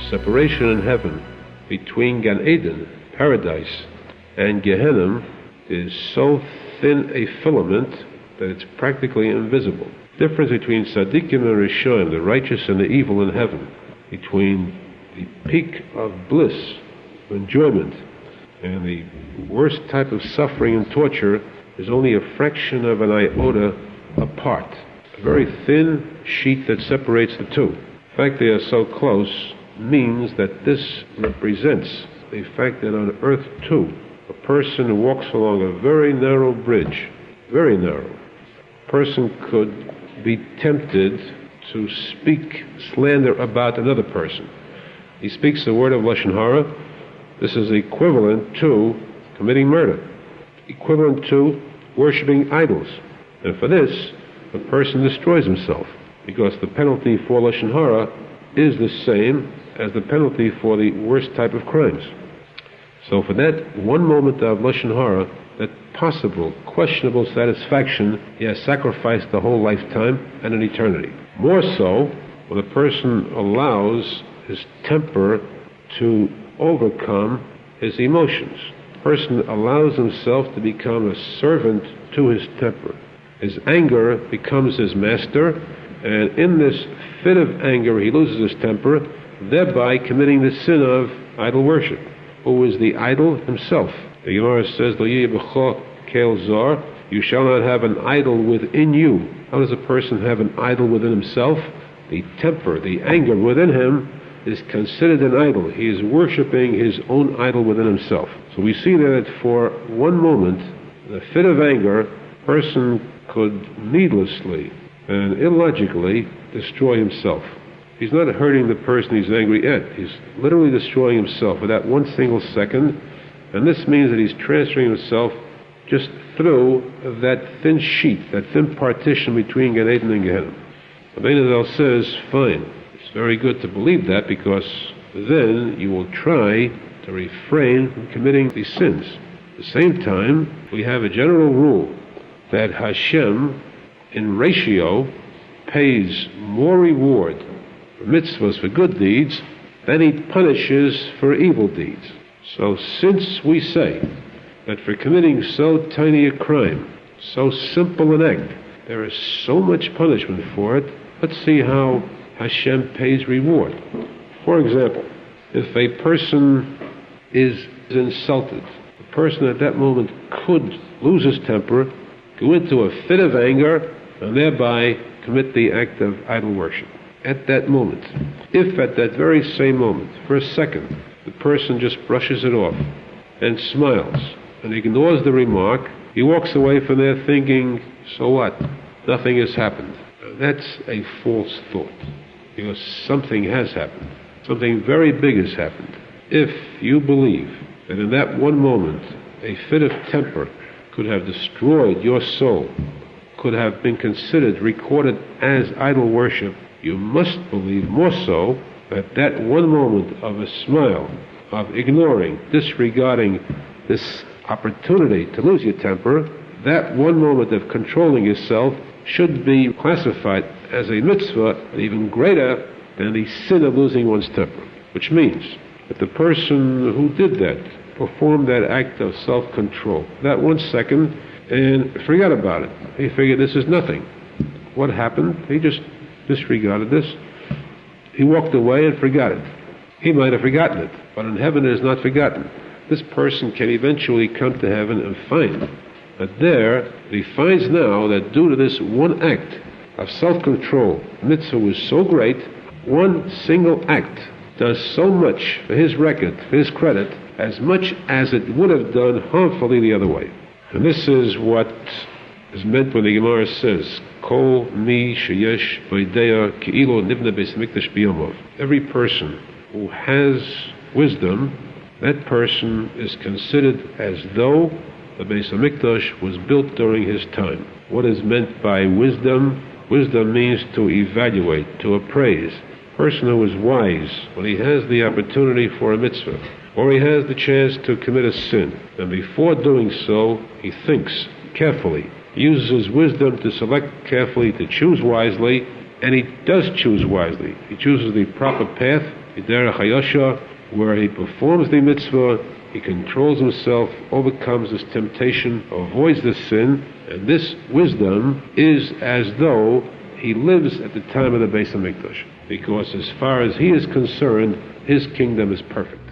separation in heaven between Gan Eden, paradise, and Gehenna is so thin a filament that it's practically invisible. The difference between Tzaddikim and Rishonim, the righteous and the evil in heaven, between the peak of bliss, of enjoyment, and the worst type of suffering and torture is only a fraction of an iota apart. A very thin sheet that separates the two. The fact they are so close means that this represents the fact that on earth too, a person walks along a very narrow bridge, very narrow. A person could be tempted to speak slander about another person. He speaks the word of Lashon Hara. This is equivalent to committing murder, equivalent to worshiping idols. And for this, a person destroys himself, because the penalty for Lashon Hara is the same as the penalty for the worst type of crimes. So for that one moment of Lashon Hara, that possible, questionable satisfaction, he has sacrificed the whole lifetime and an eternity. More so when a person allows his temper to overcome his emotions. A person allows himself to become a servant to his temper. His anger becomes his master, and in this fit of anger he loses his temper, thereby committing the sin of idol worship. Who is the idol? Himself. The Gemara says, "Lo yeh b'cho kel zar," you shall not have an idol within you. How does a person have an idol within himself? The temper, the anger within him is considered an idol. He is worshiping his own idol within himself. So we see that for one moment, in a fit of anger, a person could needlessly and illogically destroy himself. He's not hurting the person he's angry at. He's literally destroying himself for that one single second. And this means that he's transferring himself just through that thin sheet, that thin partition between Gan Eden and Gehenna. Rosenfeld says, fine, it's very good to believe that, because then you will try to refrain from committing these sins. At the same time, we have a general rule that Hashem, in ratio, pays more reward for mitzvahs, for good deeds, than he punishes for evil deeds. So since we say that for committing so tiny a crime, so simple an act, there is so much punishment for it, let's see how Hashem pays reward. For example, if a person is insulted, the person at that moment could lose his temper, go into a fit of anger, and thereby commit the act of idol worship. At that moment, if at that very same moment, for a second, the person just brushes it off and smiles and ignores the remark, he walks away from there thinking, so what? Nothing has happened. That's a false thought, because something has happened. Something very big has happened. If you believe that in that one moment a fit of temper could have destroyed your soul, could have been considered, recorded as idol worship, you must believe more so that that one moment of a smile, of ignoring, disregarding this opportunity to lose your temper, that one moment of controlling yourself should be classified as a mitzvah even greater than the sin of losing one's temper. Which means that the person who did that performed that act of self-control, that 1 second, and forgot about it. He figured this is nothing. What happened? He just disregarded this. He walked away and forgot it. He might have forgotten it, but in heaven it is not forgotten. This person can eventually come to heaven and find that there he finds now that due to this one act of self-control, mitzvah was so great, one single act does so much for his record, for his credit, as much as it would have done harmfully the other way. And this is what is meant when the Gemara says, Kol mi sheyesh v'idea ki'ilo nivna Beit HaMikdash biyomov. Every person who has wisdom, that person is considered as though the Beit HaMikdash was built during his time. What is meant by wisdom? Wisdom means to evaluate, to appraise. A person who is wise, when he has the opportunity for a mitzvah, or he has the chance to commit a sin, and before doing so, he thinks carefully. He uses his wisdom to select carefully, to choose wisely, and he does choose wisely. He chooses the proper path, Derech Hayosha, where he performs the mitzvah, he controls himself, overcomes this temptation, avoids this sin, and this wisdom is as though he lives at the time of the Beit HaMikdash, because as far as he is concerned, his kingdom is perfect.